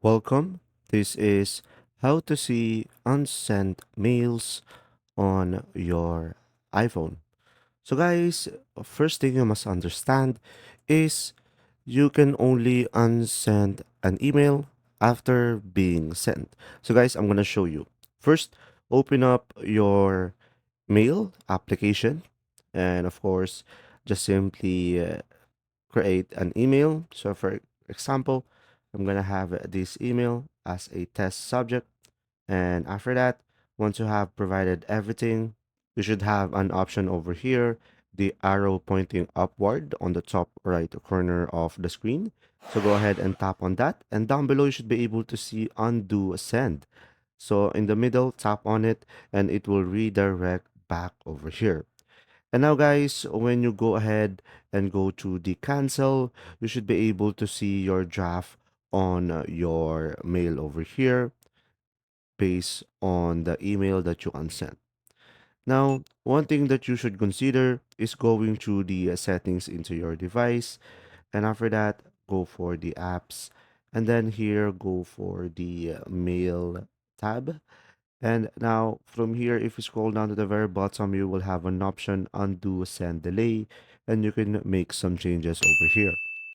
Welcome. This is how to see unsent mails on your iPhone. So, guys, first thing you must understand is you can only unsend an email after being sent. So, guys, I'm going to show you. First, open up your mail application, and of course, just simply create an email. So for example, I'm gonna have this email as a test subject. And after that, once you have provided everything, you should have an option over here, the arrow pointing upward on the top right corner of the screen. So go ahead and tap on that. And down below, you should be able to see undo send. So in the middle, tap on it and it will redirect back over here. And now, guys, when you go ahead and go to the cancel, you should be able to see your draft on your mail over here based on the email that you unsent. Now, one thing that you should consider is going to the settings into your device. And after that, go for the apps. And then here, go for the mail tab. And now from here, if you scroll down to the very bottom, you will have an option undo send delay, and you can make some changes over here.